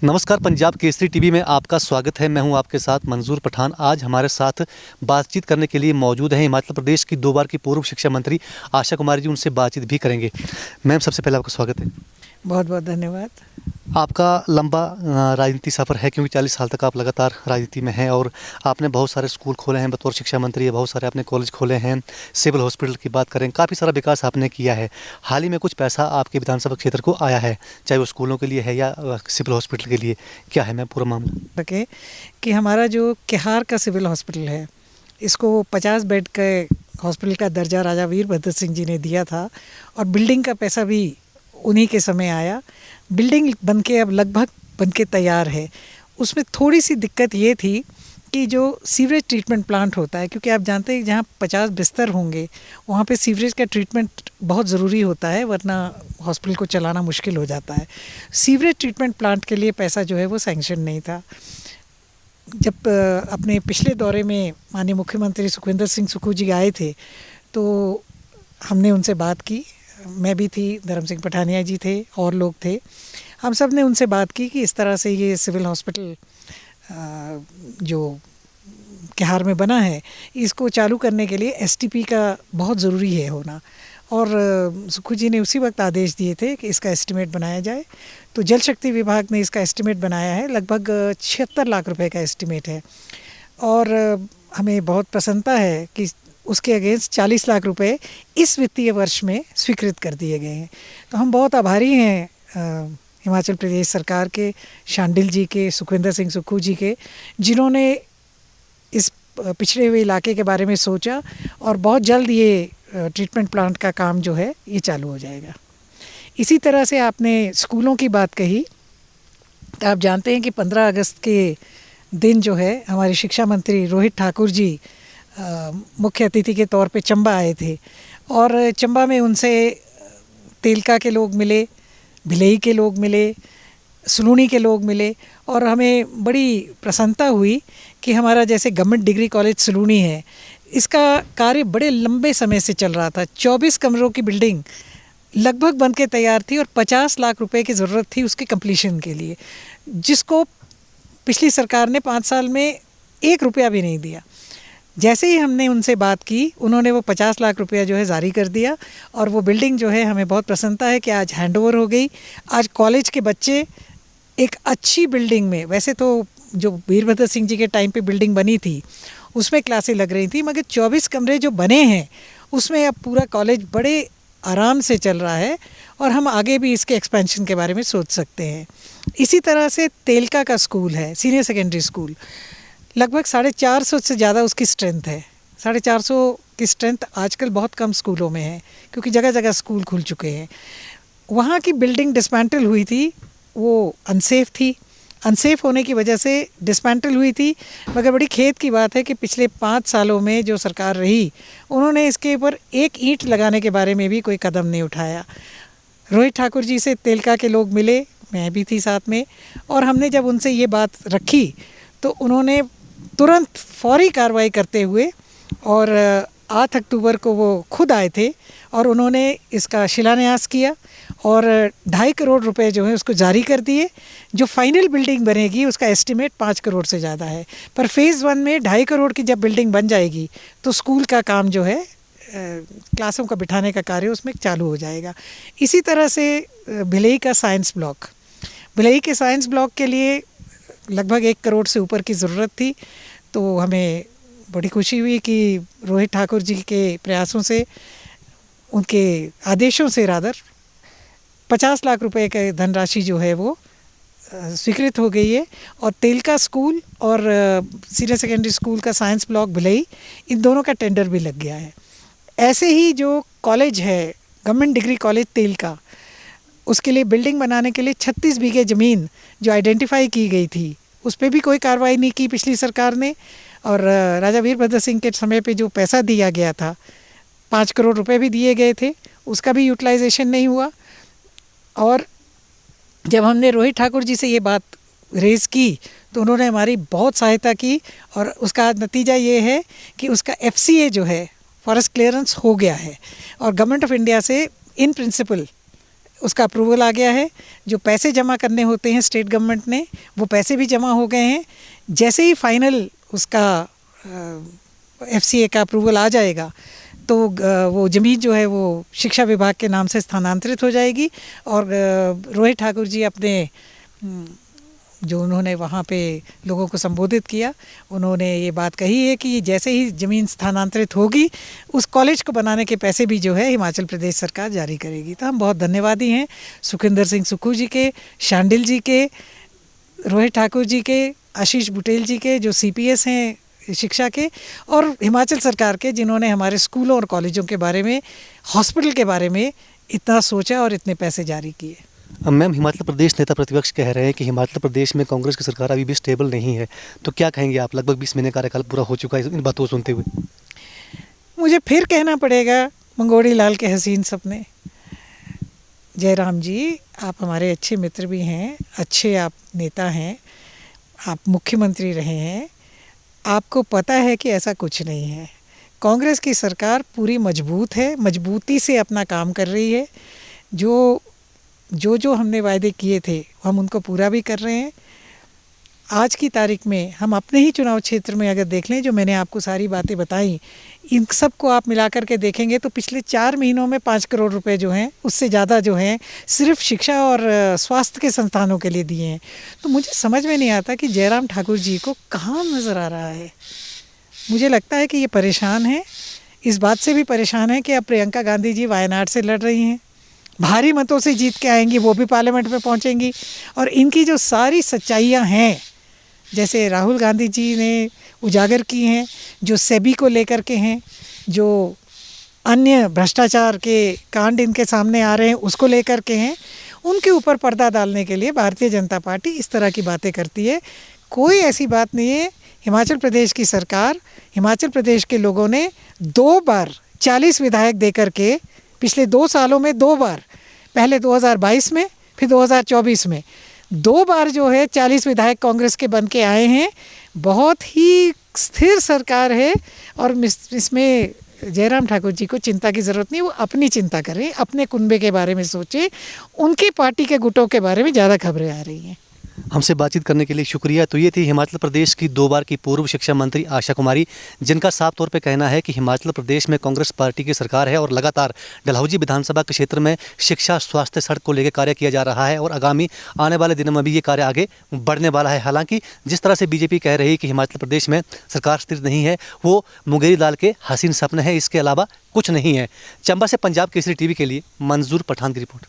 नमस्कार, पंजाब केसरी टीवी में आपका स्वागत है। मैं हूं आपके साथ मंजूर पठान। आज हमारे साथ बातचीत करने के लिए मौजूद हैं हिमाचल प्रदेश की 2 बार की पूर्व शिक्षा मंत्री आशा कुमारी जी। उनसे बातचीत भी करेंगे। मैम, सबसे पहले आपका स्वागत है। बहुत बहुत धन्यवाद। आपका लंबा राजनीति सफ़र है, क्योंकि 40 साल तक आप लगातार राजनीति में हैं और आपने बहुत सारे स्कूल खोले हैं बतौर शिक्षा मंत्री। बहुत सारे आपने कॉलेज खोले हैं। सिविल हॉस्पिटल की बात करें, काफ़ी सारा विकास आपने किया है। हाल ही में कुछ पैसा आपके विधानसभा क्षेत्र को आया है, चाहे वो स्कूलों के लिए है या सिविल हॉस्पिटल के लिए। क्या है मैम पूरा मामला? कि हमारा जो किहार का सिविल हॉस्पिटल है, इसको 50 बेड के हॉस्पिटल का दर्जा राजा वीरभद्र सिंह जी ने दिया था और बिल्डिंग का पैसा भी उन्हीं के समय आया। बिल्डिंग बनके अब लगभग बनके तैयार है। उसमें थोड़ी सी दिक्कत ये थी कि जो सीवरेज ट्रीटमेंट प्लांट होता है, क्योंकि आप जानते हैं जहाँ 50 बिस्तर होंगे वहाँ पे सीवरेज का ट्रीटमेंट बहुत ज़रूरी होता है, वरना हॉस्पिटल को चलाना मुश्किल हो जाता है। सीवरेज ट्रीटमेंट प्लांट के लिए पैसा जो है वो सैंक्शन नहीं था। जब अपने पिछले दौरे में माननीय मुख्यमंत्री सुखविंदर सिंह सुक्खू जी आए थे तो हमने उनसे बात की। मैं भी थी, धर्म सिंह पठानिया जी थे और लोग थे। हम सब ने उनसे बात की कि इस तरह से ये सिविल हॉस्पिटल जो किहार में बना है, इसको चालू करने के लिए एसटीपी का बहुत ज़रूरी है होना। और सुक्खू जी ने उसी वक्त आदेश दिए थे कि इसका एस्टिमेट बनाया जाए। तो जल शक्ति विभाग ने इसका एस्टिमेट बनाया है। लगभग 76 लाख रुपए का एस्टिमेट है और हमें बहुत प्रसन्नता है कि उसके अगेंस्ट 40 लाख रुपए इस वित्तीय वर्ष में स्वीकृत कर दिए गए हैं। तो हम बहुत आभारी हैं हिमाचल प्रदेश सरकार के, शांडिल जी के, सुखविंदर सिंह सुक्खू जी के, जिन्होंने इस पिछड़े हुए इलाके के बारे में सोचा और बहुत जल्द ये ट्रीटमेंट प्लांट का काम जो है ये चालू हो जाएगा। इसी तरह से आपने स्कूलों की बात कही, तो आप जानते हैं कि 15 अगस्त के दिन जो है हमारे शिक्षा मंत्री रोहित ठाकुर जी मुख्य अतिथि के तौर पे चंबा आए थे और चंबा में उनसे तेलका के लोग मिले, भिलई के लोग मिले, सलूनी के लोग मिले और हमें बड़ी प्रसन्नता हुई कि हमारा जैसे गवर्नमेंट डिग्री कॉलेज सलूनी है, इसका कार्य बड़े लंबे समय से चल रहा था। 24 कमरों की बिल्डिंग लगभग बन के तैयार थी और 50 लाख रुपए की ज़रूरत थी उसके कंप्लीशन के लिए, जिसको पिछली सरकार ने 5 साल में 1 रुपया भी नहीं दिया। जैसे ही हमने उनसे बात की, उन्होंने वो 50 लाख रुपया जो है जारी कर दिया और वो बिल्डिंग जो है, हमें बहुत प्रसन्नता है कि आज हैंडओवर हो गई। आज कॉलेज के बच्चे एक अच्छी बिल्डिंग में, वैसे तो जो वीरभद्र सिंह जी के टाइम पे बिल्डिंग बनी थी उसमें क्लासें लग रही थी, मगर 24 कमरे जो बने हैं उसमें अब पूरा कॉलेज बड़े आराम से चल रहा है और हम आगे भी इसके एक्सपेंशन के बारे में सोच सकते हैं। इसी तरह से तेलका का स्कूल है, सीनियर सेकेंडरी स्कूल, लगभग 450 से ज़्यादा उसकी स्ट्रेंथ है। 450 की स्ट्रेंथ आजकल बहुत कम स्कूलों में है, क्योंकि जगह जगह स्कूल खुल चुके हैं। वहाँ की बिल्डिंग डिसमेंटल हुई थी, वो अनसेफ थी। अनसेफ होने की वजह से डिसमेंटल हुई थी, मगर बड़ी खेद की बात है कि पिछले 5 सालों में जो सरकार रही, उन्होंने इसके ऊपर एक ईंट लगाने के बारे में भी कोई कदम नहीं उठाया। रोहित ठाकुर जी से तेलका के लोग मिले, मैं भी थी साथ में, और हमने जब उनसे ये बात रखी तो उन्होंने तुरंत फौरी कार्रवाई करते हुए और 8 अक्टूबर को वो खुद आए थे और उन्होंने इसका शिलान्यास किया और 2.5 करोड़ रुपए जो है उसको जारी कर दिए। जो फाइनल बिल्डिंग बनेगी उसका एस्टिमेट 5 करोड़ से ज़्यादा है, पर फेज़ 1 में 2.5 करोड़ की जब बिल्डिंग बन जाएगी तो स्कूल का काम जो है, क्लासों का बिठाने का कार्य उसमें चालू हो जाएगा। इसी तरह से भिलई का साइंस ब्लॉक, भिलई के साइंस ब्लॉक के लिए लगभग 1 करोड़ से ऊपर की ज़रूरत थी। तो हमें बड़ी खुशी हुई कि रोहित ठाकुर जी के प्रयासों से, उनके आदेशों से रादर 50 लाख रुपए की धनराशि जो है वो स्वीकृत हो गई है और तेलका स्कूल और सीनियर सेकेंडरी स्कूल का साइंस ब्लॉक भिलई, इन दोनों का टेंडर भी लग गया है। ऐसे ही जो कॉलेज है गवर्नमेंट डिग्री कॉलेज तेलका, उसके लिए बिल्डिंग बनाने के लिए 36 बीघे ज़मीन जो आइडेंटिफाई की गई थी, उस पर भी कोई कार्रवाई नहीं की पिछली सरकार ने। और राजा वीरभद्र सिंह के समय पे जो पैसा दिया गया था, 5 करोड़ रुपए भी दिए गए थे, उसका भी यूटिलाइजेशन नहीं हुआ। और जब हमने रोहित ठाकुर जी से ये बात रेज़ की तो उन्होंने हमारी बहुत सहायता की और उसका नतीजा ये है कि उसका FCA जो है, फॉरेस्ट क्लियरेंस हो गया है और गवर्नमेंट ऑफ इंडिया से इन प्रिंसिपल उसका अप्रूवल आ गया है। जो पैसे जमा करने होते हैं स्टेट गवर्नमेंट ने, वो पैसे भी जमा हो गए हैं। जैसे ही फाइनल उसका FCA का अप्रूवल आ जाएगा तो वो ज़मीन जो है वो शिक्षा विभाग के नाम से स्थानांतरित हो जाएगी। और रोहित ठाकुर जी अपने जो उन्होंने वहाँ पे लोगों को संबोधित किया, उन्होंने ये बात कही है कि जैसे ही ज़मीन स्थानांतरित होगी उस कॉलेज को बनाने के पैसे भी जो है हिमाचल प्रदेश सरकार जारी करेगी। तो हम बहुत धन्यवादी हैं सुखविंदर सिंह सुक्खू जी के, शांडिल जी के, रोहित ठाकुर जी के, आशीष बुटेल जी के जो CPS हैं शिक्षा के, और हिमाचल सरकार के जिन्होंने हमारे स्कूलों और कॉलेजों के बारे में, हॉस्पिटल के बारे में इतना सोचा और इतने पैसे जारी किए। मैम, हिमाचल प्रदेश नेता प्रतिपक्ष कह रहे हैं कि हिमाचल प्रदेश में कांग्रेस की सरकार अभी भी स्टेबल नहीं है, तो क्या कहेंगे आप? लगभग 20 महीने कार्यकाल पूरा हो चुका है इन बातों को सुनते हुए। मुझे फिर कहना पड़ेगा, मंगोड़ी लाल के हसीन सपने। जयराम जी, आप हमारे अच्छे मित्र भी हैं, अच्छे आप नेता हैं, आप मुख्यमंत्री रहे हैं, आपको पता है कि ऐसा कुछ नहीं है। कांग्रेस की सरकार पूरी मजबूत है, मजबूती से अपना काम कर रही है। जो हमने वायदे किए थे हम उनको पूरा भी कर रहे हैं। आज की तारीख में हम अपने ही चुनाव क्षेत्र में अगर देख लें, जो मैंने आपको सारी बातें बताई, इन सब को आप मिला कर के देखेंगे तो पिछले 4 महीनों में 5 करोड़ रुपए जो हैं, उससे ज़्यादा जो हैं सिर्फ शिक्षा और स्वास्थ्य के संस्थानों के लिए दिए हैं। तो मुझे समझ में नहीं आता कि जयराम ठाकुर जी को कहाँ नज़र आ रहा है। मुझे लगता है कि ये परेशान है, इस बात से भी परेशान है कि अब प्रियंका गांधी जी वायनाड से लड़ रही हैं, भारी मतों से जीत के आएंगी, वो भी पार्लियामेंट में पहुंचेंगी। और इनकी जो सारी सच्चाइयां हैं, जैसे राहुल गांधी जी ने उजागर की हैं, जो सेबी को लेकर के हैं, जो अन्य भ्रष्टाचार के कांड इनके सामने आ रहे हैं उसको लेकर के हैं, उनके ऊपर पर्दा डालने के लिए भारतीय जनता पार्टी इस तरह की बातें करती है। कोई ऐसी बात नहीं है। हिमाचल प्रदेश की सरकार, हिमाचल प्रदेश के लोगों ने 2 बार 40 विधायक देकर के पिछले 2 सालों में 2 बार, पहले 2022 में फिर 2024 में 2 बार जो है 40 विधायक कांग्रेस के बन के आए हैं। बहुत ही स्थिर सरकार है और इसमें जयराम ठाकुर जी को चिंता की ज़रूरत नहीं। वो अपनी चिंता करें, अपने कुनबे के बारे में सोचें, उनकी पार्टी के गुटों के बारे में ज़्यादा खबरें आ रही हैं। हमसे बातचीत करने के लिए शुक्रिया। तो ये थी हिमाचल प्रदेश की 2 बार की पूर्व शिक्षा मंत्री आशा कुमारी, जिनका साफ तौर पे कहना है कि हिमाचल प्रदेश में कांग्रेस पार्टी की सरकार है और लगातार डलहौजी विधानसभा के क्षेत्र में शिक्षा, स्वास्थ्य, सड़क को लेकर कार्य किया जा रहा है और आगामी आने वाले दिनों में भी ये कार्य आगे बढ़ने वाला है। हालांकि जिस तरह से बीजेपी कह रही है कि हिमाचल प्रदेश में सरकार स्थिर नहीं है, वो मुंगेरी लाल के हसीन सपने हैं, इसके अलावा कुछ नहीं है। चंबा से पंजाब केसरी TV के लिए मंजूर पठान की रिपोर्ट।